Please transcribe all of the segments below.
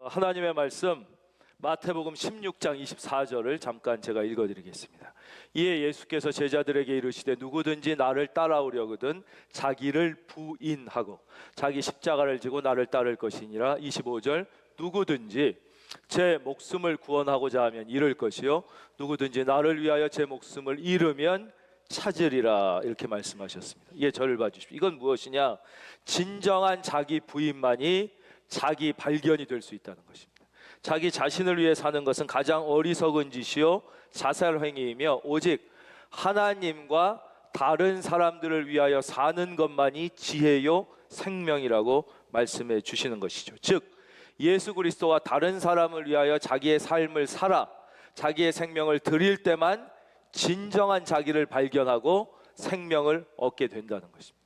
하나님의 말씀 마태복음 16장 24절을 잠깐 제가 읽어드리겠습니다. 이에 예수께서 제자들에게 이르시되 누구든지 나를 따라오려거든 자기를 부인하고 자기 십자가를 지고 나를 따를 것이니라. 25절 누구든지 제 목숨을 구원하고자 하면 잃을 것이요 누구든지 나를 위하여 제 목숨을 잃으면 찾으리라. 이렇게 말씀하셨습니다. 예, 저를 봐주십시오. 이건 무엇이냐? 진정한 자기 부인만이 자기 발견이 될 수 있다는 것입니다. 자기 자신을 위해 사는 것은 가장 어리석은 짓이요 자살 행위이며 오직 하나님과 다른 사람들을 위하여 사는 것만이 지혜요 생명이라고 말씀해 주시는 것이죠. 즉 예수 그리스도와 다른 사람을 위하여 자기의 삶을 살아 자기의 생명을 드릴 때만 진정한 자기를 발견하고 생명을 얻게 된다는 것입니다.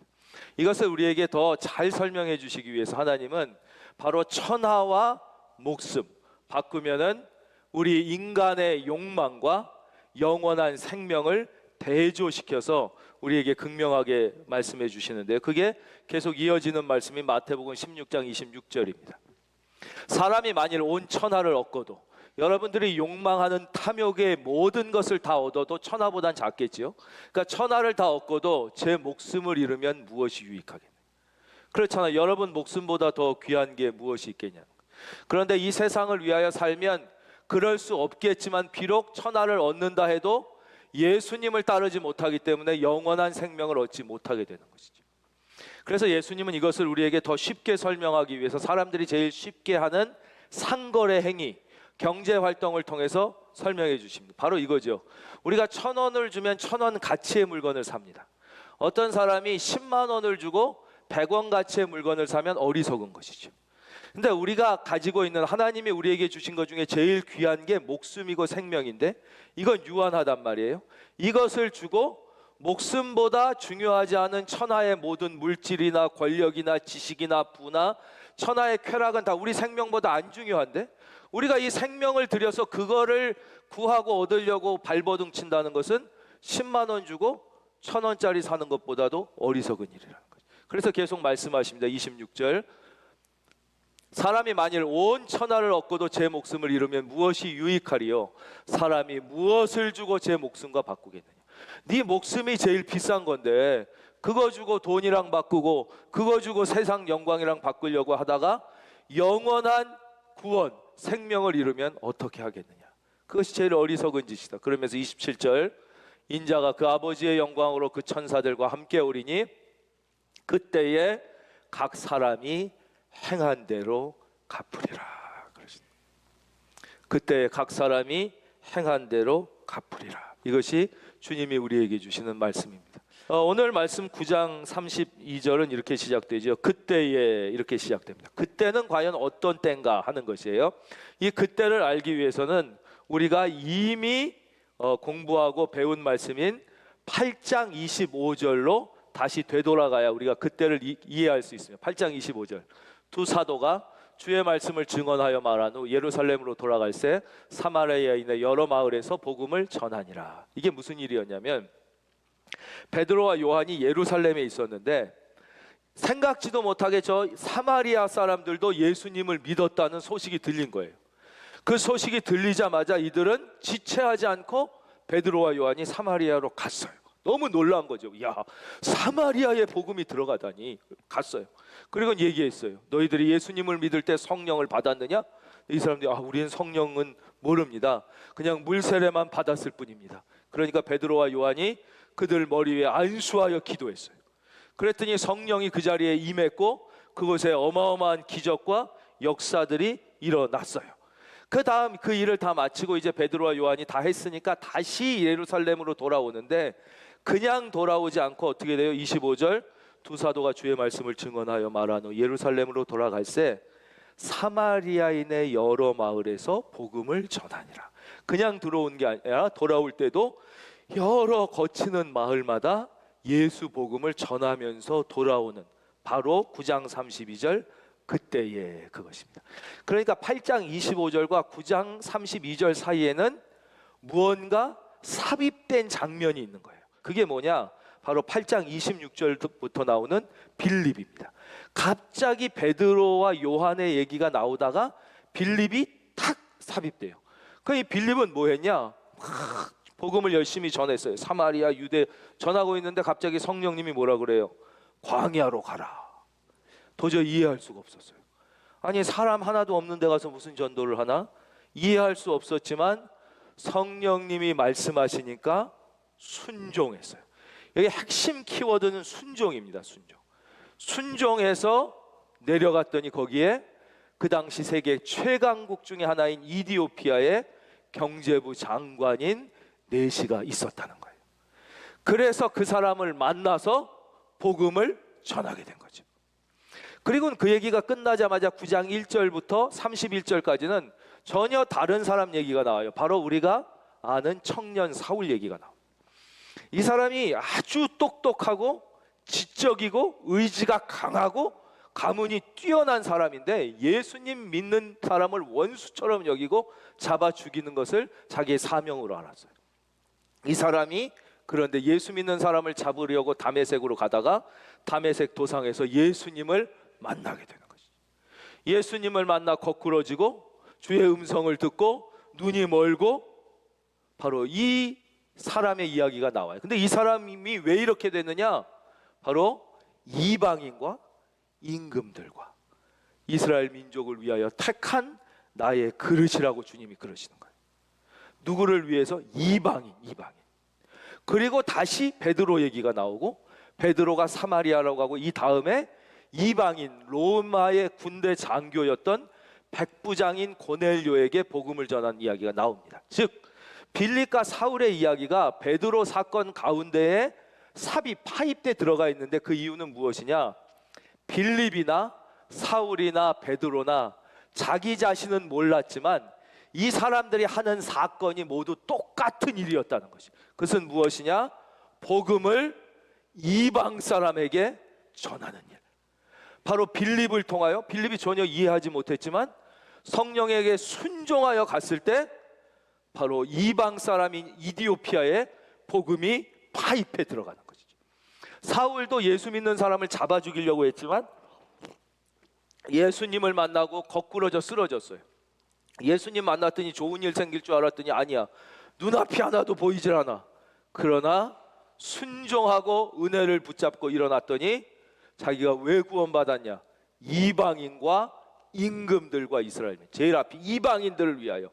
이것을 우리에게 더 잘 설명해 주시기 위해서 하나님은 바로 천하와 목숨 바꾸면은 우리 인간의 욕망과 영원한 생명을 대조시켜서 우리에게 극명하게 말씀해 주시는데요. 그게 계속 이어지는 말씀이 마태복음 16장 26절입니다. 사람이 만일 온 천하를 얻고도 여러분들이 욕망하는 탐욕의 모든 것을 다 얻어도 천하보단 작겠지요. 그러니까 천하를 다 얻고도 제 목숨을 잃으면 무엇이 유익하겠나요? 그렇잖아요. 여러분 목숨보다 더 귀한 게 무엇이 있겠냐. 그런데 이 세상을 위하여 살면 그럴 수 없겠지만 비록 천하를 얻는다 해도 예수님을 따르지 못하기 때문에 영원한 생명을 얻지 못하게 되는 것이죠. 그래서 예수님은 이것을 우리에게 더 쉽게 설명하기 위해서 사람들이 제일 쉽게 하는 상거래 행위, 경제 활동을 통해서 설명해 주십니다. 바로 이거죠. 우리가 1,000원을 주면 1,000원 가치의 물건을 삽니다. 어떤 사람이 10만 원을 주고 100원 가치의 물건을 사면 어리석은 것이죠. 근데 우리가 가지고 있는 하나님이 우리에게 주신 것 중에 제일 귀한 게 목숨이고 생명인데 이건 유한하단 말이에요. 이것을 주고 목숨보다 중요하지 않은 천하의 모든 물질이나 권력이나 지식이나 부나 천하의 쾌락은 다 우리 생명보다 안 중요한데 우리가 이 생명을 들여서 그거를 구하고 얻으려고 발버둥 친다는 것은 10만 원 주고 1,000원짜리 사는 것보다도 어리석은 일이라는 거죠. 그래서 계속 말씀하십니다. 26절 사람이 만일 온 천하를 얻고도 제 목숨을 잃으면 무엇이 유익하리요? 사람이 무엇을 주고 제 목숨과 바꾸겠느냐? 네 목숨이 제일 비싼 건데 그거 주고 돈이랑 바꾸고 그거 주고 세상 영광이랑 바꾸려고 하다가 영원한 구원, 생명을 잃으면 어떻게 하겠느냐? 그것이 제일 어리석은 짓이다. 그러면서 27절 인자가 그 아버지의 영광으로 그 천사들과 함께 오리니 그때에 각 사람이 행한 대로 갚으리라. 그때 각 사람이 행한 대로 갚으리라. 이것이 주님이 우리에게 주시는 말씀입니다. 오늘 말씀 9장 32절은 이렇게 시작되죠. 그때에 이렇게 시작됩니다. 그때는 과연 어떤 때인가 하는 것이에요. 이 그때를 알기 위해서는 우리가 이미 공부하고 배운 말씀인 8장 25절로 다시 되돌아가야 우리가 그때를 이해할 수 있습니다. 8장 25절 두 사도가 주의 말씀을 증언하여 말한 후 예루살렘으로 돌아갈새 사마리아에 있는 여러 마을에서 복음을 전하니라. 이게 무슨 일이었냐면 베드로와 요한이 예루살렘에 있었는데 생각지도 못하게 저 사마리아 사람들도 예수님을 믿었다는 소식이 들린 거예요. 그 소식이 들리자마자 이들은 지체하지 않고 베드로와 요한이 사마리아로 갔어요. 너무 놀란 거죠. 야, 사마리아에 복음이 들어가다니. 갔어요. 그리고 얘기했어요. 너희들이 예수님을 믿을 때 성령을 받았느냐? 이 사람들이 우리는 성령은 모릅니다. 그냥 물 세례만 받았을 뿐입니다. 그러니까 베드로와 요한이 그들 머리 위에 안수하여 기도했어요. 그랬더니 성령이 그 자리에 임했고 그곳에 어마어마한 기적과 역사들이 일어났어요. 그 다음 그 일을 다 마치고 이제 베드로와 요한이 다 했으니까 다시 예루살렘으로 돌아오는데 그냥 돌아오지 않고 어떻게 돼요? 25절 두 사도가 주의 말씀을 증언하여 말한 후 예루살렘으로 돌아갈새 사마리아인의 여러 마을에서 복음을 전하니라. 그냥 들어온 게 아니라 돌아올 때도 여러 거치는 마을마다 예수 복음을 전하면서 돌아오는 바로 9장 32절 그때의 그것입니다. 그러니까 8장 25절과 9장 32절 사이에는 무언가 삽입된 장면이 있는 거예요. 그게 뭐냐? 바로 8장 26절부터 나오는 빌립입니다. 갑자기 베드로와 요한의 얘기가 나오다가 빌립이 탁 삽입돼요. 그 이 빌립은 뭐 했냐? 막 복음을 열심히 전했어요. 사마리아, 유대 전하고 있는데 갑자기 성령님이 뭐라 그래요? 광야로 가라. 도저히 이해할 수가 없었어요. 아니, 사람 하나도 없는 데 가서 무슨 전도를 하나? 이해할 수 없었지만 성령님이 말씀하시니까 순종했어요. 여기 핵심 키워드는 순종입니다. 순종해서 내려갔더니 거기에 그 당시 세계 최강국 중에 하나인 이디오피아의 경제부 장관인 네시가 있었다는 거예요. 그래서 그 사람을 만나서 복음을 전하게 된 거죠. 그리고 그 얘기가 끝나자마자 9장 1절부터 31절까지는 전혀 다른 사람 얘기가 나와요. 바로 우리가 아는 청년 사울 얘기가 나와요. 이 사람이 아주 똑똑하고 지적이고 의지가 강하고 가문이 뛰어난 사람인데 예수님 믿는 사람을 원수처럼 여기고 잡아 죽이는 것을 자기의 사명으로 알았어요. 이 사람이 그런데 예수 믿는 사람을 잡으려고 다메섹으로 가다가 다메섹 도상에서 예수님을 만나게 되는 것이죠. 예수님을 만나 거꾸러지고 주의 음성을 듣고 눈이 멀고 바로 이 사람의 이야기가 나와요. 근데 이 사람이 왜 이렇게 됐느냐? 바로 이방인과 임금들과 이스라엘 민족을 위하여 택한 나의 그릇이라고 주님이 그러시는 거예요. 누구를 위해서? 이방인. 그리고 다시 베드로 얘기가 나오고 베드로가 사마리아라고 하고 이 다음에 이방인 로마의 군대 장교였던 백부장인 고넬료에게 복음을 전한 이야기가 나옵니다. 즉 빌립과 사울의 이야기가 베드로 사건 가운데에 삽입 파입돼 들어가 있는데 그 이유는 무엇이냐? 빌립이나 사울이나 베드로나 자기 자신은 몰랐지만 이 사람들이 하는 사건이 모두 똑같은 일이었다는 것이. 그것은 무엇이냐? 복음을 이방 사람에게 전하는 일. 바로 빌립을 통하여, 빌립이 전혀 이해하지 못했지만 성령에게 순종하여 갔을 때 바로 이방 사람인 이디오피아에 복음이 파입해 들어가는 것이죠. 사울도 예수 믿는 사람을 잡아 죽이려고 했지만 예수님을 만나고 거꾸러져 쓰러졌어요. 예수님 만났더니 좋은 일 생길 줄 알았더니 아니야. 눈앞이 하나도 보이질 않아. 그러나 순종하고 은혜를 붙잡고 일어났더니 자기가 왜 구원받았냐? 이방인과 임금들과 이스라엘, 제일 앞이 이방인들을 위하여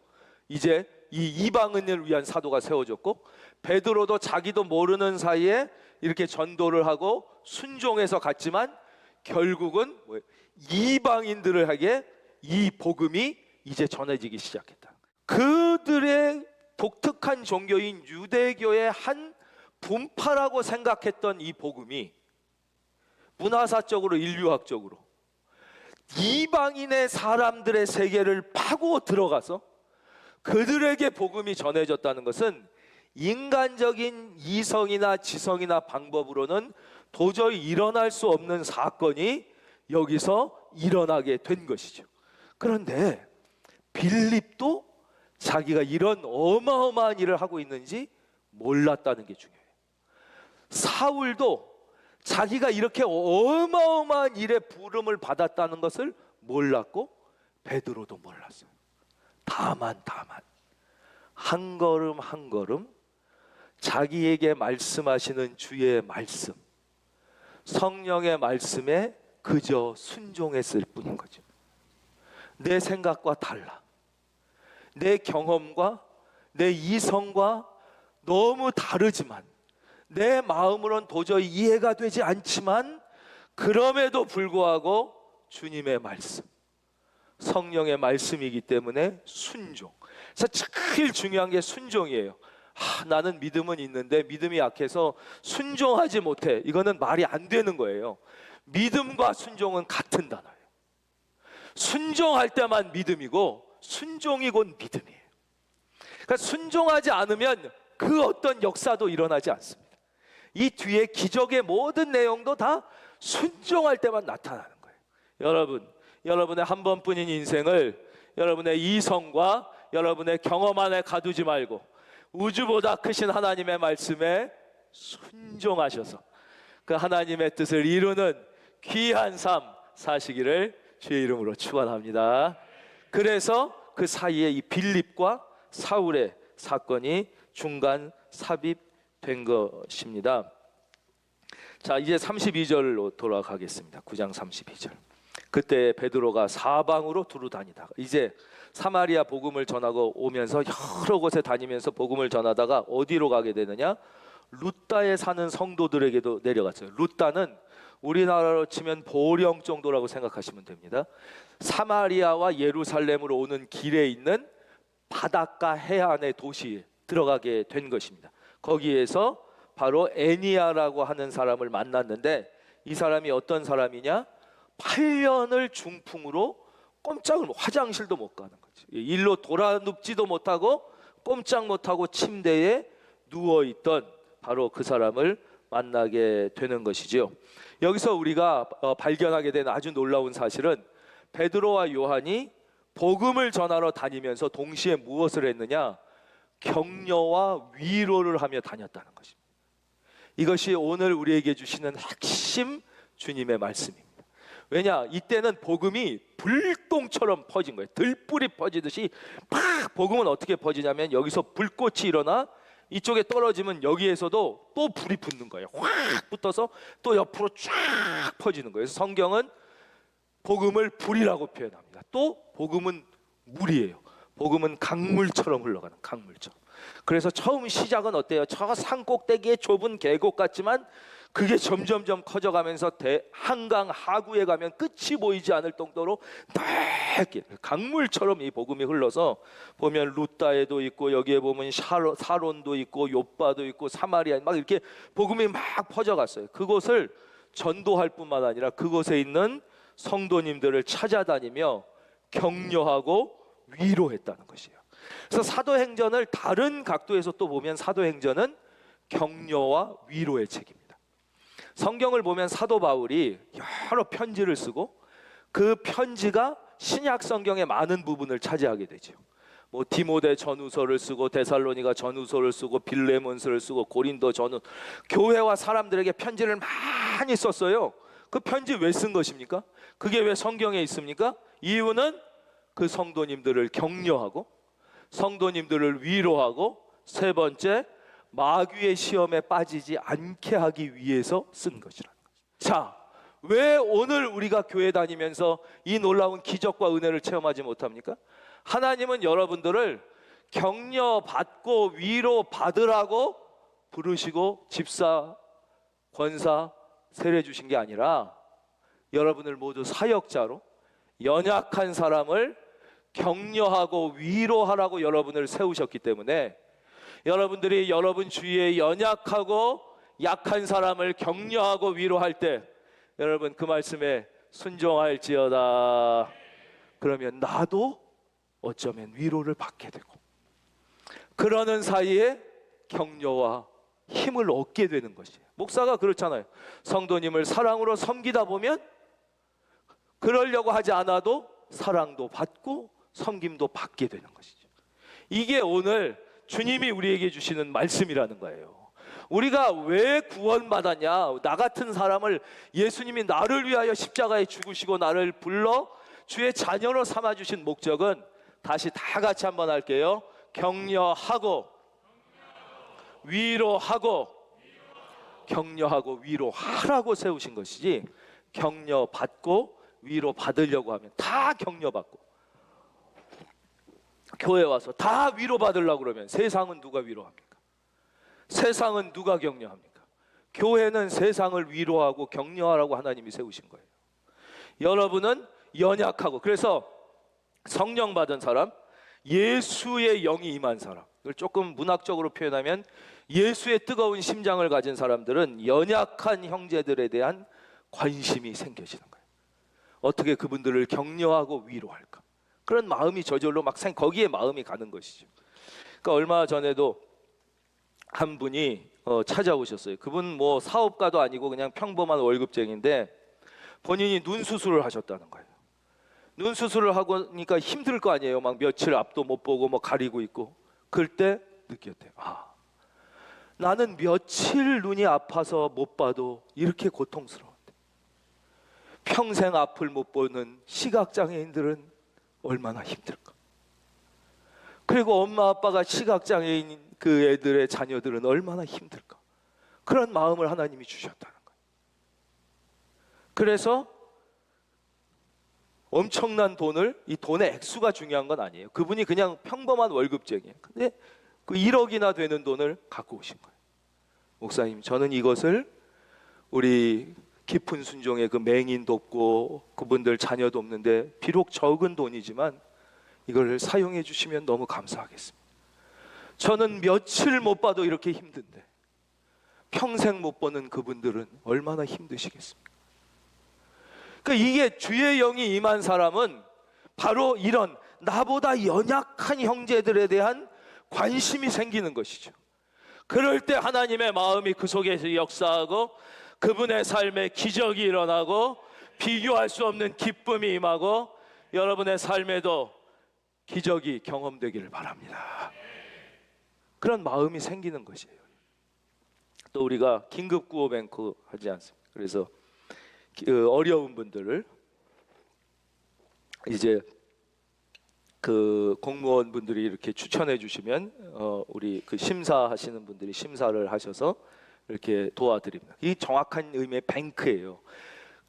이제 이 이방인을 위한 사도가 세워졌고, 베드로도 자기도 모르는 사이에 이렇게 전도를 하고 순종해서 갔지만 결국은 이방인들에게 이 복음이 이제 전해지기 시작했다. 그들의 독특한 종교인 유대교의 한 분파라고 생각했던 이 복음이 문화사적으로 인류학적으로 이방인의 사람들의 세계를 파고 들어가서 그들에게 복음이 전해졌다는 것은 인간적인 이성이나 지성이나 방법으로는 도저히 일어날 수 없는 사건이 여기서 일어나게 된 것이죠. 그런데 빌립도 자기가 이런 어마어마한 일을 하고 있는지 몰랐다는 게 중요해요. 사울도 자기가 이렇게 어마어마한 일에 부름을 받았다는 것을 몰랐고 베드로도 몰랐어요. 다만 한 걸음 한 걸음 자기에게 말씀하시는 주의 말씀, 성령의 말씀에 그저 순종했을 뿐인 거죠. 내 생각과 달라. 내 경험과 내 이성과 너무 다르지만 내 마음으론 도저히 이해가 되지 않지만 그럼에도 불구하고 주님의 말씀, 성령의 말씀이기 때문에 순종. 그래서 제일 중요한 게 순종이에요. 나는 믿음은 있는데 믿음이 약해서 순종하지 못해. 이거는 말이 안 되는 거예요. 믿음과 순종은 같은 단어예요. 순종할 때만 믿음이고 순종이 곧 믿음이에요. 그러니까 순종하지 않으면 그 어떤 역사도 일어나지 않습니다. 이 뒤에 기적의 모든 내용도 다 순종할 때만 나타나는 거예요. 여러분의 한 번뿐인 인생을 여러분의 이성과 여러분의 경험 안에 가두지 말고 우주보다 크신 하나님의 말씀에 순종하셔서 그 하나님의 뜻을 이루는 귀한 삶 사시기를 주의 이름으로 축원합니다. 그래서 그 사이에 이 빌립과 사울의 사건이 중간 삽입된 것입니다. 자, 이제 32절로 돌아가겠습니다. 9장 32절. 그때 베드로가 사방으로 두루 다니다가 이제 사마리아 복음을 전하고 오면서 여러 곳에 다니면서 복음을 전하다가 어디로 가게 되느냐? 루따에 사는 성도들에게도 내려갔어요. 루따는 우리나라로 치면 보령 정도라고 생각하시면 됩니다. 사마리아와 예루살렘으로 오는 길에 있는 바닷가 해안의 도시에 들어가게 된 것입니다. 거기에서 바로 애니아라고 하는 사람을 만났는데 이 사람이 어떤 사람이냐? 8년을 중풍으로 화장실도 못 가는 거죠. 일로 돌아 눕지도 못하고 꼼짝 못하고 침대에 누워있던 바로 그 사람을 만나게 되는 것이죠. 여기서 우리가 발견하게 된 아주 놀라운 사실은 베드로와 요한이 복음을 전하러 다니면서 동시에 무엇을 했느냐? 격려와 위로를 하며 다녔다는 것입니다. 이것이 오늘 우리에게 주시는 핵심 주님의 말씀입니다. 왜냐? 이때는 복음이 불똥처럼 퍼진 거예요. 들불이 퍼지듯이 팍! 복음은 어떻게 퍼지냐면 여기서 불꽃이 일어나 이쪽에 떨어지면 여기에서도 또 불이 붙는 거예요. 확 붙어서 또 옆으로 쫙 퍼지는 거예요. 그래서 성경은 복음을 불이라고 표현합니다. 또 복음은 물이에요. 복음은 강물처럼 흘러가는 강물처럼. 그래서 처음 시작은 어때요? 저 산 꼭대기에 좁은 계곡 같지만 그게 점점점 커져가면서 한강 하구에 가면 끝이 보이지 않을 정도로 넓게 강물처럼 이 복음이 흘러서 보면 루따에도 있고 여기에 보면 사론도 있고 요빠도 있고 사마리아 막 이렇게 복음이 막 퍼져갔어요. 그곳을 전도할 뿐만 아니라 그곳에 있는 성도님들을 찾아다니며 격려하고 위로했다는 것이에요. 그래서 사도행전을 다른 각도에서 또 보면 사도행전은 격려와 위로의 책입니다. 성경을 보면 사도 바울이 여러 편지를 쓰고 그 편지가 신약 성경의 많은 부분을 차지하게 되죠. 뭐 디모데 전후서를 쓰고 데살로니가 전후서를 쓰고 빌레몬서를 쓰고 고린도 전후 교회와 사람들에게 편지를 많이 썼어요. 그 편지 왜 쓴 것입니까? 그게 왜 성경에 있습니까? 이유는 그 성도님들을 격려하고 성도님들을 위로하고 세 번째 마귀의 시험에 빠지지 않게 하기 위해서 쓴 것이라는 거죠. 자, 왜 오늘 우리가 교회 다니면서 이 놀라운 기적과 은혜를 체험하지 못합니까? 하나님은 여러분들을 격려받고 위로받으라고 부르시고 집사, 권사, 세례 주신 게 아니라 여러분을 모두 사역자로 연약한 사람을 격려하고 위로하라고 여러분을 세우셨기 때문에 여러분들이 여러분 주위에 연약하고 약한 사람을 격려하고 위로할 때 여러분 그 말씀에 순종할지어다. 그러면 나도 어쩌면 위로를 받게 되고 그러는 사이에 격려와 힘을 얻게 되는 것이에요. 목사가 그렇잖아요. 성도님을 사랑으로 섬기다 보면 그러려고 하지 않아도 사랑도 받고 섬김도 받게 되는 것이죠. 이게 오늘 주님이 우리에게 주시는 말씀이라는 거예요. 우리가 왜 구원받았냐? 나 같은 사람을 예수님이 나를 위하여 십자가에 죽으시고 나를 불러 주의 자녀로 삼아주신 목적은 다시 다 같이 한번 할게요. 격려하고 위로하고 격려하고 위로하라고 세우신 것이지 격려받고 위로받으려고 하면 다 격려받고 교회 와서 다 위로받으려고 그러면 세상은 누가 위로합니까? 세상은 누가 격려합니까? 교회는 세상을 위로하고 격려하라고 하나님이 세우신 거예요. 여러분은 연약하고 그래서 성령 받은 사람, 예수의 영이 임한 사람, 이걸 조금 문학적으로 표현하면 예수의 뜨거운 심장을 가진 사람들은 연약한 형제들에 대한 관심이 생겨지는 거예요. 어떻게 그분들을 격려하고 위로할까? 그런 마음이 저절로 막 거기에 마음이 가는 것이죠. 그러니까 얼마 전에도 한 분이 찾아오셨어요. 그분 뭐 사업가도 아니고 그냥 평범한 월급쟁이인데 본인이 눈 수술을 하셨다는 거예요. 눈 수술을 하니까 힘들 거 아니에요. 막 며칠 앞도 못 보고 뭐 가리고 있고. 그럴 때 느꼈대요. 나는 며칠 눈이 아파서 못 봐도 이렇게 고통스러운데 평생 앞을 못 보는 시각장애인들은 얼마나 힘들까. 그리고 엄마 아빠가 시각장애인 그 애들의 자녀들은 얼마나 힘들까. 그런 마음을 하나님이 주셨다는 거예요. 그래서 엄청난 돈을, 이 돈의 액수가 중요한 건 아니에요. 그분이 그냥 평범한 월급쟁이에요. 근데 그 1억이나 되는 돈을 갖고 오신 거예요. 목사님, 저는 이것을 우리 깊은 순종의 그 맹인도 없고 그분들 자녀도 없는데 비록 적은 돈이지만 이걸 사용해 주시면 너무 감사하겠습니다. 저는 며칠 못 봐도 이렇게 힘든데 평생 못 보는 그분들은 얼마나 힘드시겠습니까? 그러니까 이게 주의 영이 임한 사람은 바로 이런 나보다 연약한 형제들에 대한 관심이 생기는 것이죠. 그럴 때 하나님의 마음이 그 속에서 역사하고 그분의 삶에 기적이 일어나고 비교할 수 없는 기쁨이 임하고 여러분의 삶에도 기적이 경험되기를 바랍니다. 그런 마음이 생기는 것이에요. 또 우리가 긴급구호뱅크 하지 않습니까? 그래서 어려운 분들을 이제 그 공무원분들이 이렇게 추천해 주시면 우리 그 심사하시는 분들이 심사를 하셔서 이렇게 도와드립니다. 이 정확한 의미의 뱅크예요.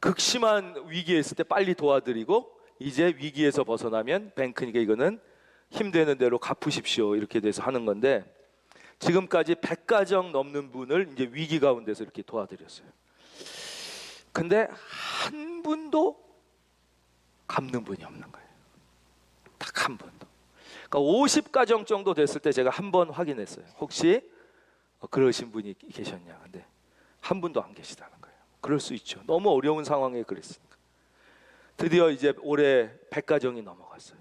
극심한 위기에 있을 때 빨리 도와드리고 이제 위기에서 벗어나면 뱅크니까 이거는 힘되는 대로 갚으십시오 이렇게 돼서 하는 건데 지금까지 100가정 넘는 분을 이제 위기 가운데서 이렇게 도와드렸어요. 근데 한 분도 갚는 분이 없는 거예요. 딱 한 분도. 그러니까 50가정 정도 됐을 때 제가 한 번 확인했어요. 혹시 그러신 분이 계셨냐. 근데 한 분도 안 계시다는 거예요. 그럴 수 있죠. 너무 어려운 상황에 그랬으니까. 드디어 이제 올해 100가정이 넘어갔어요.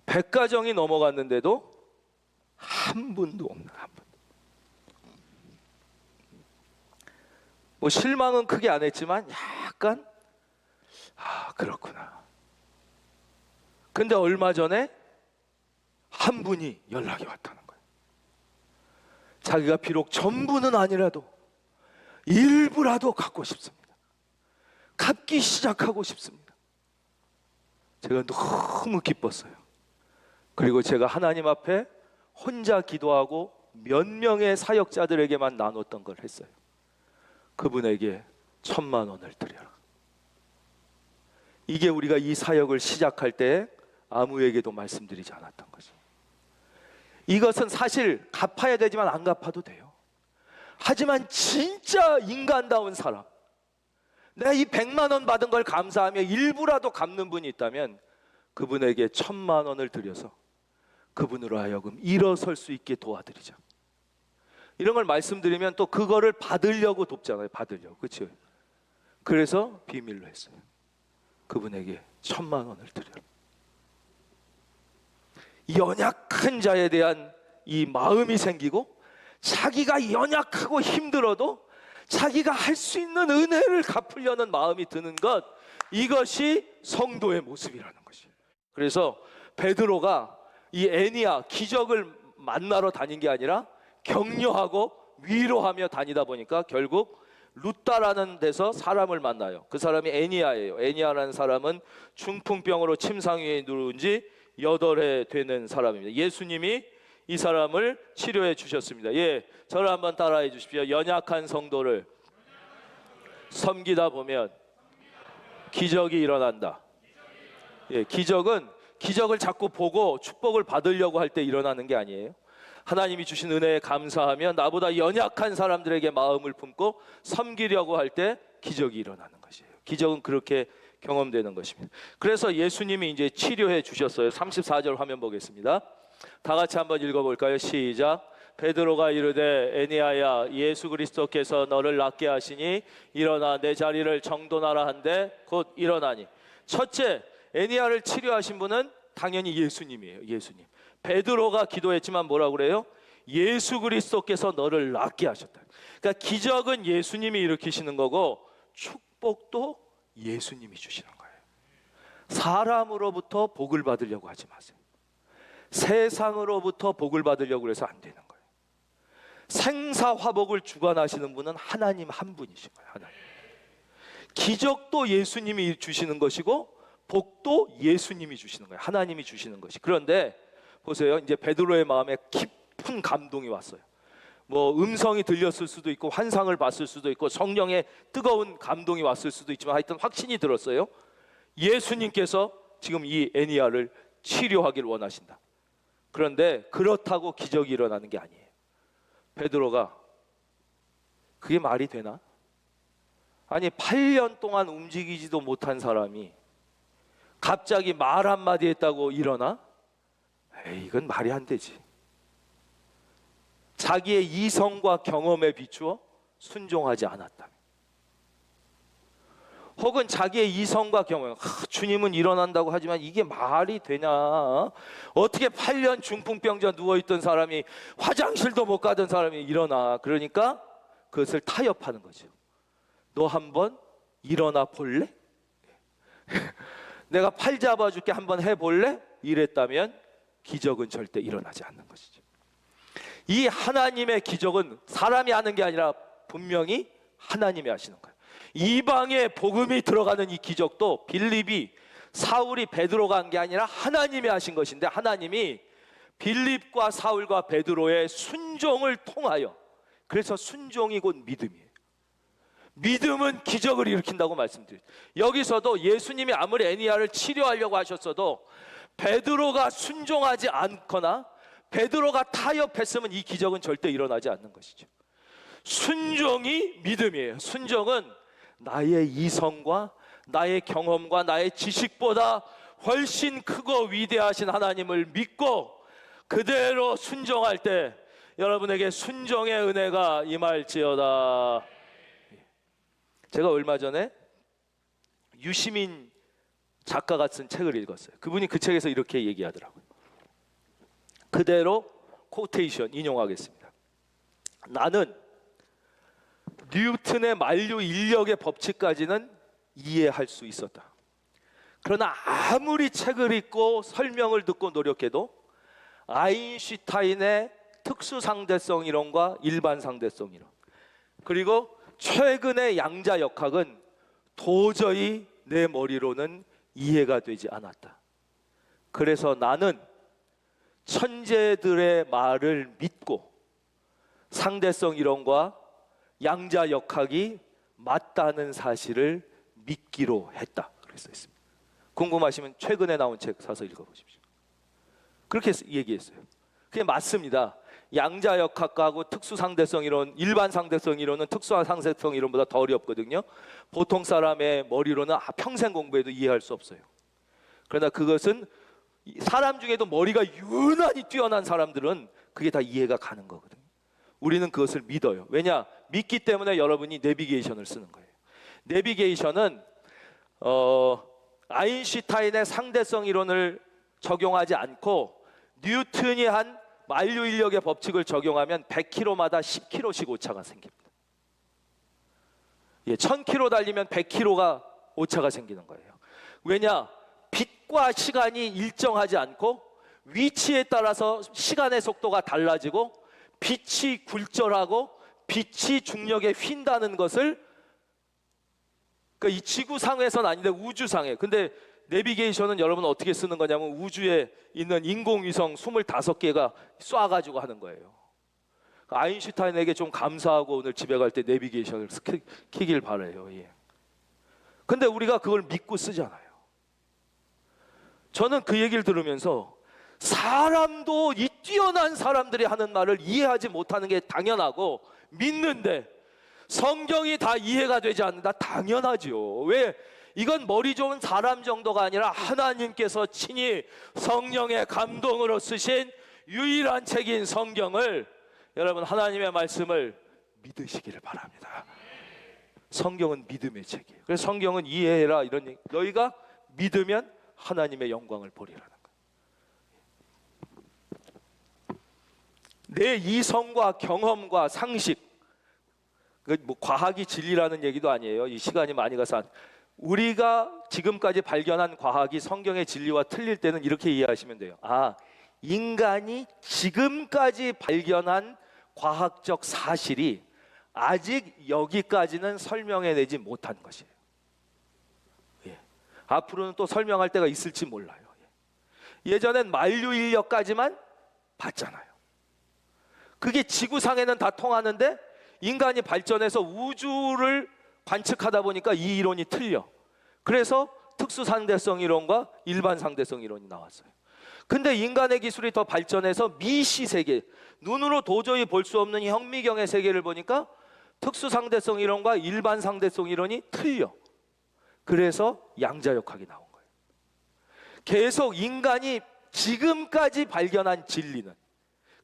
100가정이 넘어갔는데도 한 분도 없는, 한 분. 뭐 실망은 크게 안 했지만 약간 그렇구나. 근데 얼마 전에 한 분이 연락이 왔다는 거예요. 자기가 비록 전부는 아니라도 일부라도 갖고 싶습니다. 갚기 시작하고 싶습니다. 제가 너무 기뻤어요. 그리고 제가 하나님 앞에 혼자 기도하고 몇 명의 사역자들에게만 나눴던 걸 했어요. 그분에게 1,000만 원을 드려라. 이게 우리가 이 사역을 시작할 때 아무에게도 말씀드리지 않았던 거죠. 이것은 사실 갚아야 되지만 안 갚아도 돼요. 하지만 진짜 인간다운 사람, 내가 이 100만 원 받은 걸 감사하며 일부라도 갚는 분이 있다면 그분에게 1,000만 원을 드려서 그분으로 하여금 일어설 수 있게 도와드리자. 이런 걸 말씀드리면 또 그거를 받으려고 돕잖아요. 받으려고. 그렇죠? 그래서 비밀로 했어요. 그분에게 1,000만 원을 드려라. 연약한 자에 대한 이 마음이 생기고 자기가 연약하고 힘들어도 자기가 할 수 있는 은혜를 갚으려는 마음이 드는 것, 이것이 성도의 모습이라는 것이에요. 그래서 베드로가 이 애니야 기적을 만나러 다닌 게 아니라 격려하고 위로하며 다니다 보니까 결국 루따라는 데서 사람을 만나요. 그 사람이 애니야예요. 애니야라는 사람은 중풍병으로 침상위에 누운 지 8해 되는 사람입니다. 예수님이 이 사람을 치료해 주셨습니다. 예, 저를 한번 따라해 주십시오. 연약한 성도를 섬기다 보면 기적이 일어난다. 예, 기적을 자꾸 보고 축복을 받으려고 할 때 일어나는 게 아니에요. 하나님이 주신 은혜에 감사하며 나보다 연약한 사람들에게 마음을 품고 섬기려고 할 때 기적이 일어나는 것이에요. 기적은 그렇게 경험되는 것입니다. 그래서 예수님이 이제 치료해 주셨어요. 34절 화면 보겠습니다. 다 같이 한번 읽어볼까요? 시작. 베드로가 이르되 애니야야 예수 그리스도께서 너를 낫게 하시니 일어나 내 자리를 정돈하라 한데 곧 일어나니. 첫째, 애니야를 치료하신 분은 당연히 예수님이에요. 예수님. 베드로가 기도했지만 뭐라고 그래요? 예수 그리스도께서 너를 낫게 하셨다. 그러니까 기적은 예수님이 일으키시는 거고 축복도 예수님이 주시는 거예요. 사람으로부터 복을 받으려고 하지 마세요. 세상으로부터 복을 받으려고 해서 안 되는 거예요. 생사화복을 주관하시는 분은 하나님 한 분이신 거예요. 하나님. 기적도 예수님이 주시는 것이고 복도 예수님이 주시는 거예요. 하나님이 주시는 것이. 그런데 보세요. 이제 베드로의 마음에 깊은 감동이 왔어요. 뭐 음성이 들렸을 수도 있고 환상을 봤을 수도 있고 성령의 뜨거운 감동이 왔을 수도 있지만 하여튼 확신이 들었어요. 예수님께서 지금 이 애니야를 치료하기를 원하신다. 그런데 그렇다고 기적이 일어나는 게 아니에요. 베드로가 그게 말이 되나? 아니 8년 동안 움직이지도 못한 사람이 갑자기 말 한마디 했다고 일어나? 에이, 이건 말이 안 되지. 자기의 이성과 경험에 비추어 순종하지 않았다. 혹은 자기의 이성과 경험, 주님은 일어난다고 하지만 이게 말이 되냐? 어떻게 8년 중풍병자 누워있던 사람이 화장실도 못 가던 사람이 일어나? 그러니까 그것을 타협하는 거죠. 너 한번 일어나 볼래? 내가 팔 잡아줄게, 한번 해볼래? 이랬다면 기적은 절대 일어나지 않는 것이죠. 이 하나님의 기적은 사람이 하는 게 아니라 분명히 하나님이 하시는 거예요. 이방에 복음이 들어가는 이 기적도 빌립이, 사울이, 베드로가 한 게 아니라 하나님이 하신 것인데, 하나님이 빌립과 사울과 베드로의 순종을 통하여, 그래서 순종이 곧 믿음이에요. 믿음은 기적을 일으킨다고 말씀드려요. 여기서도 예수님이 아무리 애니야를 치료하려고 하셨어도 베드로가 순종하지 않거나 베드로가 타협했으면 이 기적은 절대 일어나지 않는 것이죠. 순종이 믿음이에요. 순종은 나의 이성과 나의 경험과 나의 지식보다 훨씬 크고 위대하신 하나님을 믿고 그대로 순종할 때 여러분에게 순종의 은혜가 임할지어다. 제가 얼마 전에 유시민 작가가 쓴 책을 읽었어요. 그분이 그 책에서 이렇게 얘기하더라고요. 그대로 코테이션 인용하겠습니다. 나는 뉴턴의 만류 인력의 법칙까지는 이해할 수 있었다. 그러나 아무리 책을 읽고 설명을 듣고 노력해도 아인슈타인의 특수상대성 이론과 일반상대성 이론, 그리고 최근의 양자역학은 도저히 내 머리로는 이해가 되지 않았다. 그래서 나는 천재들의 말을 믿고 상대성 이론과 양자역학이 맞다는 사실을 믿기로 했다. 그랬어 있습니다. 궁금하시면 최근에 나온 책 사서 읽어보십시오. 그렇게 얘기했어요. 그게 맞습니다. 양자역학하고 특수상대성 이론, 일반상대성 이론은 특수상대성 이론보다 더 어렵거든요. 보통 사람의 머리로는 평생 공부해도 이해할 수 없어요. 그러나 그것은 사람 중에도 머리가 유난히 뛰어난 사람들은 그게 다 이해가 가는 거거든요. 우리는 그것을 믿어요. 왜냐? 믿기 때문에 여러분이 내비게이션을 쓰는 거예요. 내비게이션은 아인슈타인의 상대성 이론을 적용하지 않고 뉴턴이 한 만류 인력의 법칙을 적용하면 100km마다 10km씩 오차가 생깁니다. 1000km 달리면 100km가 오차가 생기는 거예요. 왜냐? 빛과 시간이 일정하지 않고 위치에 따라서 시간의 속도가 달라지고 빛이 굴절하고 빛이 중력에 휜다는 것을, 그러니까 이 지구상에서는 아닌데 우주상에, 근데 내비게이션은 여러분 어떻게 쓰는 거냐면 우주에 있는 인공위성 25개가 쏴가지고 하는 거예요. 아인슈타인에게 좀 감사하고 오늘 집에 갈 때 내비게이션을 켜길 바라요. 예. 근데 우리가 그걸 믿고 쓰잖아요. 저는 그 얘기를 들으면서 사람도 이 뛰어난 사람들이 하는 말을 이해하지 못하는 게 당연하고 믿는데 성경이 다 이해가 되지 않는다? 당연하죠. 왜? 이건 머리 좋은 사람 정도가 아니라 하나님께서 친히 성령의 감동으로 쓰신 유일한 책인 성경을, 여러분 하나님의 말씀을 믿으시기를 바랍니다. 성경은 믿음의 책이에요. 그래서 성경은 이해해라 이런 얘기. 너희가 믿으면 하나님의 영광을 보리라는 거예요. 내 이성과 경험과 상식, 뭐 과학이 진리라는 얘기도 아니에요. 이 시간이 많이 가서 우리가 지금까지 발견한 과학이 성경의 진리와 틀릴 때는 이렇게 이해하시면 돼요. 아, 인간이 지금까지 발견한 과학적 사실이 아직 여기까지는 설명해내지 못한 것이에요. 예. 앞으로는 또 설명할 때가 있을지 몰라요. 예전엔 만류 인력까지만 봤잖아요. 그게 지구상에는 다 통하는데 인간이 발전해서 우주를 관측하다 보니까 이 이론이 틀려. 그래서 특수상대성 이론과 일반상대성 이론이 나왔어요. 근데 인간의 기술이 더 발전해서 미시 세계, 눈으로 도저히 볼 수 없는 현미경의 세계를 보니까 특수상대성 이론과 일반상대성 이론이 틀려. 그래서 양자역학이 나온 거예요. 계속 인간이 지금까지 발견한 진리는,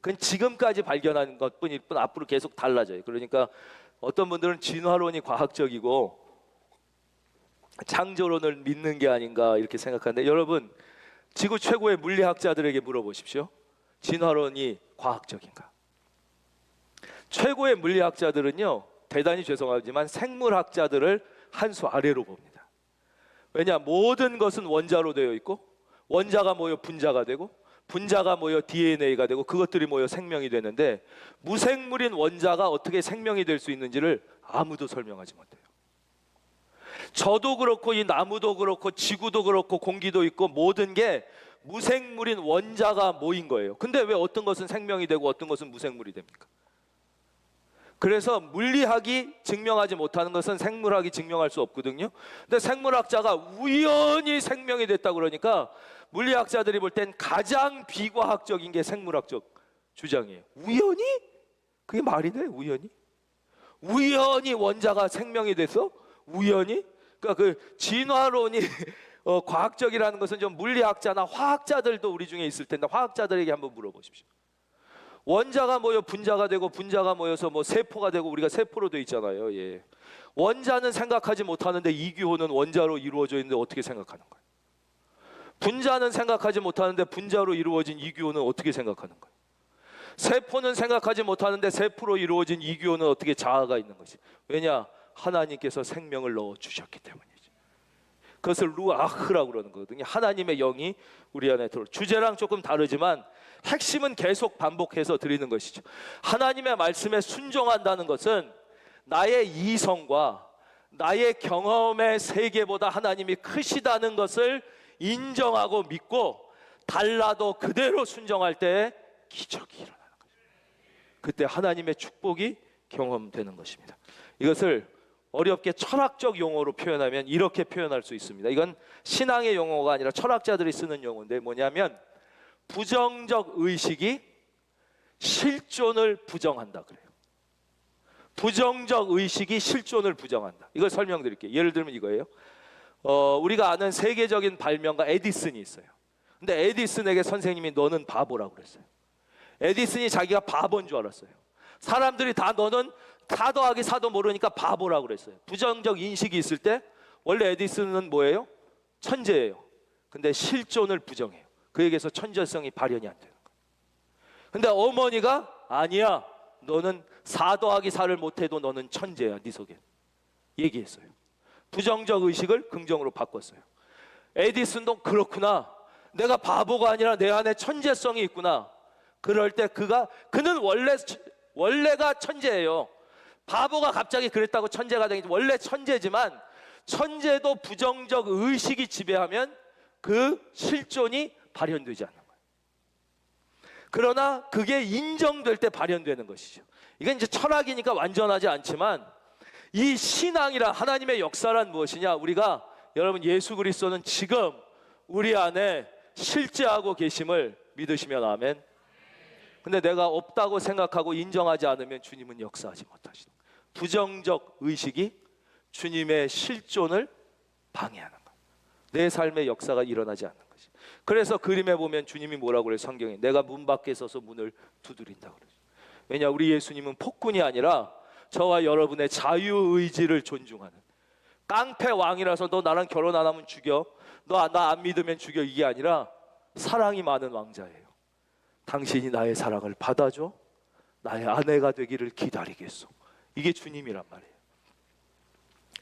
그건 지금까지 발견한 것뿐일 뿐 앞으로 계속 달라져요. 그러니까 어떤 분들은 진화론이 과학적이고 창조론을 믿는 게 아닌가 이렇게 생각하는데, 여러분 지구 최고의 물리학자들에게 물어보십시오. 진화론이 과학적인가? 최고의 물리학자들은요, 대단히 죄송하지만 생물학자들을 한 수 아래로 봅니다. 왜냐? 모든 것은 원자로 되어 있고, 원자가 모여 분자가 되고, 분자가 모여 DNA가 되고, 그것들이 모여 생명이 되는데, 무생물인 원자가 어떻게 생명이 될 수 있는지를 아무도 설명하지 못해요. 저도 그렇고 이 나무도 그렇고 지구도 그렇고 공기도 있고 모든 게 무생물인 원자가 모인 거예요. 근데 왜 어떤 것은 생명이 되고 어떤 것은 무생물이 됩니까? 그래서 물리학이 증명하지 못하는 것은 생물학이 증명할 수 없거든요. 근데 생물학자가 우연히 생명이 됐다 그러니까 물리학자들이 볼 땐 가장 비과학적인 게 생물학적 주장이에요. 우연히? 그게 말이 돼? 우연히? 우연히 원자가 생명이 돼서? 우연히? 그러니까 그 진화론이 과학적이라는 것은 좀 물리학자나 화학자들도 우리 중에 있을 텐데 화학자들에게 한번 물어보십시오. 원자가 모여 분자가 되고 분자가 모여서 뭐 세포가 되고 우리가 세포로 돼 있잖아요. 예. 원자는 생각하지 못하는데 이규호는 원자로 이루어져 있는데 어떻게 생각하는 거예요? 분자는 생각하지 못하는데 분자로 이루어진 이규호는 어떻게 생각하는 거예요? 세포는 생각하지 못하는데 세포로 이루어진 이규호는 어떻게 자아가 있는 것이? 왜냐? 하나님께서 생명을 넣어주셨기 때문이죠. 그것을 루아흐라고 그러는 거거든요. 하나님의 영이 우리 안에 들어. 주제랑 조금 다르지만 핵심은 계속 반복해서 드리는 것이죠. 하나님의 말씀에 순종한다는 것은 나의 이성과 나의 경험의 세계보다 하나님이 크시다는 것을 인정하고 믿고 달라도 그대로 순종할 때 기적이 일어나는 거죠. 그때 하나님의 축복이 경험되는 것입니다. 이것을 어렵게 철학적 용어로 표현하면 이렇게 표현할 수 있습니다. 이건 신앙의 용어가 아니라 철학자들이 쓰는 용어인데 뭐냐면 부정적 의식이 실존을 부정한다 그래요. 부정적 의식이 실존을 부정한다. 이걸 설명드릴게요. 예를 들면 이거예요. 우리가 아는 세계적인 발명가 에디슨이 있어요. 근데 에디슨에게 선생님이 너는 바보라고 그랬어요. 에디슨이 자기가 바보인 줄 알았어요. 사람들이 다 너는 4 더하기 4도 모르니까 바보라고 그랬어요. 부정적 인식이 있을 때 원래 에디슨은 뭐예요? 천재예요. 근데 실존을 부정해요. 그에게서 천재성이 발현이 안 되는 거예요. 근데 어머니가 아니야, 너는 4 더하기 4를 못해도 너는 천재야, 네 속에 얘기했어요. 부정적 의식을 긍정으로 바꿨어요. 에디슨도 그렇구나, 내가 바보가 아니라 내 안에 천재성이 있구나. 그럴 때 그는 원래가 천재예요. 바보가 갑자기 그랬다고 천재가 되기, 원래 천재지만 천재도 부정적 의식이 지배하면 그 실존이 발현되지 않는 거예요. 그러나 그게 인정될 때 발현되는 것이죠. 이건 이제 철학이니까 완전하지 않지만 이 신앙이란 하나님의 역사란 무엇이냐? 우리가 여러분 예수 그리스도는 지금 우리 안에 실제하고 계심을 믿으시면 아멘. 근데 내가 없다고 생각하고 인정하지 않으면 주님은 역사하지 못하시는 거예요. 부정적 의식이 주님의 실존을 방해하는 거예요. 내 삶의 역사가 일어나지 않는 것이. 그래서 그림에 보면 주님이 뭐라고 그래요? 성경에 내가 문 밖에 서서 문을 두드린다고 그러죠. 왜냐? 우리 예수님은 폭군이 아니라 저와 여러분의 자유의지를 존중하는 깡패 왕이라서 너 나랑 결혼 안 하면 죽여, 너 나 안 믿으면 죽여, 이게 아니라 사랑이 많은 왕자예요. 당신이 나의 사랑을 받아줘, 나의 아내가 되기를 기다리겠소. 이게 주님이란 말이에요.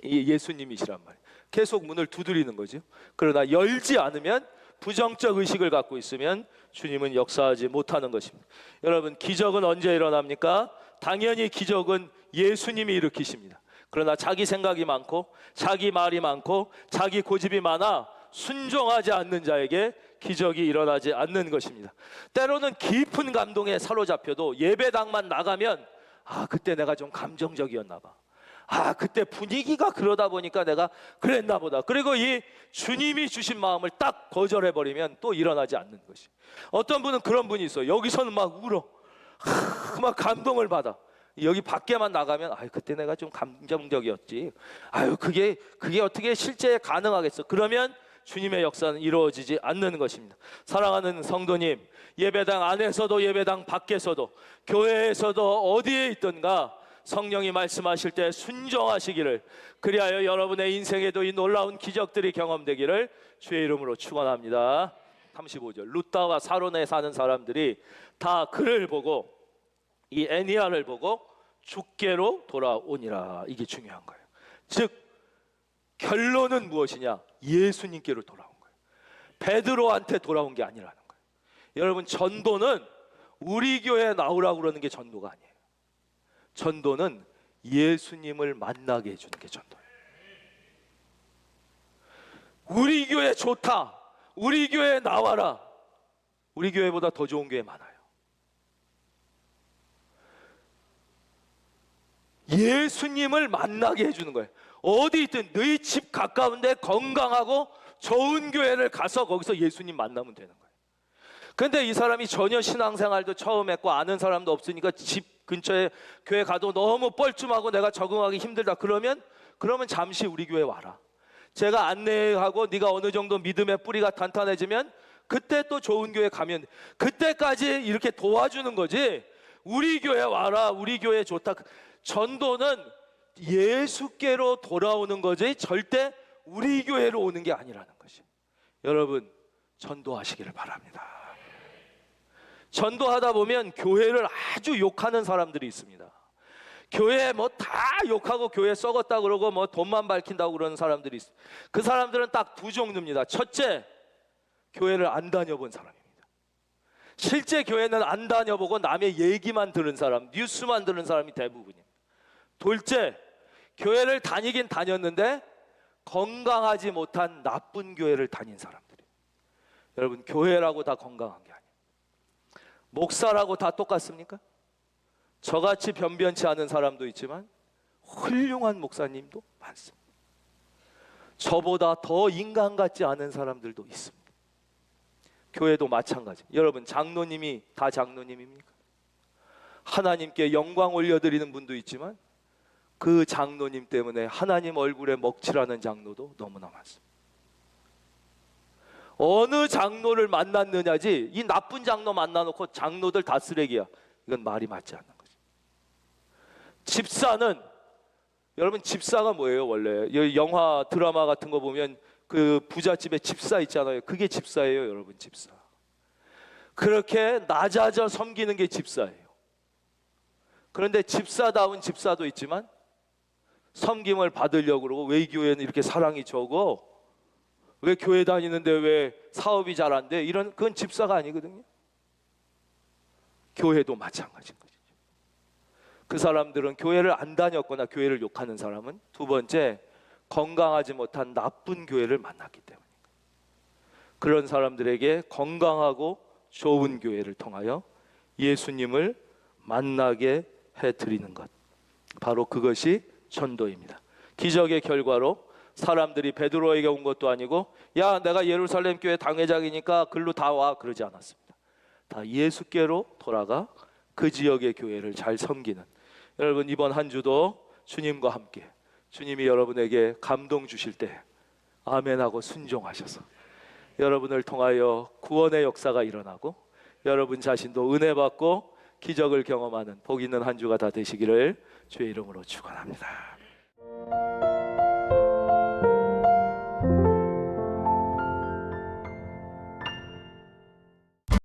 이게 예수님이시란 말이에요. 계속 문을 두드리는 거죠. 그러나 열지 않으면, 부정적 의식을 갖고 있으면 주님은 역사하지 못하는 것입니다. 여러분, 기적은 언제 일어납니까? 당연히 기적은 예수님이 일으키십니다. 그러나 자기 생각이 많고 자기 말이 많고 자기 고집이 많아 순종하지 않는 자에게 기적이 일어나지 않는 것입니다. 때로는 깊은 감동에 사로잡혀도 예배당만 나가면 그때 내가 좀 감정적이었나 봐. 그때 분위기가 그러다 보니까 내가 그랬나 보다. 그리고 이 주님이 주신 마음을 딱 거절해버리면 또 일어나지 않는 것이. 어떤 분은 그런 분이 있어요. 여기서는 막 울어. 막 감동을 받아. 여기 밖에만 나가면 그때 내가 좀 감정적이었지. 그게 어떻게 실제 가능하겠어. 그러면 주님의 역사는 이루어지지 않는 것입니다. 사랑하는 성도님, 예배당 안에서도 예배당 밖에서도 교회에서도 어디에 있든가 성령이 말씀하실 때 순종하시기를, 그리하여 여러분의 인생에도 이 놀라운 기적들이 경험되기를 주의 이름으로 축원합니다. 35절, 룻다와 사론에 사는 사람들이 다 그를 보고, 이 애니야를 보고 주께로 돌아오니라. 이게 중요한 거예요. 즉 결론은 무엇이냐? 예수님께로 돌아온 거예요. 베드로한테 돌아온 게 아니라는 거예요. 여러분, 전도는 우리 교회에 나오라고 그러는 게 전도가 아니에요. 전도는 예수님을 만나게 해주는 게 전도예요. 우리 교회 좋다, 우리 교회에 나와라. 우리 교회보다 더 좋은 교회 많아요. 예수님을 만나게 해주는 거예요. 어디 있든 너희 집 가까운데 건강하고 좋은 교회를 가서 거기서 예수님 만나면 되는 거예요. 근데 이 사람이 전혀 신앙생활도 처음 했고 아는 사람도 없으니까 집 근처에 교회 가도 너무 뻘쭘하고 내가 적응하기 힘들다. 그러면 잠시 우리 교회 와라. 제가 안내하고 네가 어느 정도 믿음의 뿌리가 탄탄해지면 그때 또 좋은 교회 가면, 그때까지 이렇게 도와주는 거지. 우리 교회 와라, 우리 교회 좋다. 전도는 예수께로 돌아오는 거지 절대 우리 교회로 오는 게 아니라는 것이. 여러분, 전도하시기를 바랍니다. 전도하다 보면 교회를 아주 욕하는 사람들이 있습니다. 교회 다 욕하고 교회 썩었다 그러고 돈만 밝힌다고 그러는 사람들이 있어요. 그 사람들은 딱 두 종류입니다. 첫째, 교회를 안 다녀본 사람입니다. 실제 교회는 안 다녀보고 남의 얘기만 들은 사람, 뉴스만 들은 사람이 대부분입니다. 둘째, 교회를 다니긴 다녔는데 건강하지 못한 나쁜 교회를 다닌 사람들이에요. 여러분, 교회라고 다 건강한 게 아니에요. 목사라고 다 똑같습니까? 저같이 변변치 않은 사람도 있지만 훌륭한 목사님도 많습니다. 저보다 더 인간 같지 않은 사람들도 있습니다. 교회도 마찬가지. 여러분, 장로님이 다 장로님입니까? 하나님께 영광 올려드리는 분도 있지만 그 장로님 때문에 하나님 얼굴에 먹칠하는 장로도 너무나 많습니다. 어느 장로를 만났느냐지, 이 나쁜 장로 만나놓고 장로들 다 쓰레기야, 이건 말이 맞지 않는 거죠. 집사는, 여러분 집사가 뭐예요? 원래 영화 드라마 같은 거 보면 그 부잣집에 집사 있잖아요. 그게 집사예요. 여러분, 집사. 그렇게 낮아져 섬기는 게 집사예요. 그런데 집사다운 집사도 있지만 섬김을 받으려고 그러고, 왜 이 교회는 이렇게 사랑이 적어? 왜 교회 다니는데 왜 사업이 잘 안 돼? 그건 집사가 아니거든요. 교회도 마찬가지인 거죠. 그 사람들은 교회를 안 다녔거나 교회를 욕하는 사람은 두 번째, 건강하지 못한 나쁜 교회를 만났기 때문입니다. 그런 사람들에게 건강하고 좋은 교회를 통하여 예수님을 만나게 해드리는 것, 바로 그것이 전도입니다. 기적의 결과로 사람들이 베드로에게 온 것도 아니고, 야 내가 예루살렘 교회 당회장이니까 글로 다 와, 그러지 않았습니다. 다 예수께로 돌아가 그 지역의 교회를 잘 섬기는, 여러분 이번 한 주도 주님과 함께 주님이 여러분에게 감동 주실 때 아멘하고 순종하셔서 여러분을 통하여 구원의 역사가 일어나고 여러분 자신도 은혜 받고 기적을 경험하는 복 있는 한 주가 다 되시기를 주의 이름으로 축원합니다.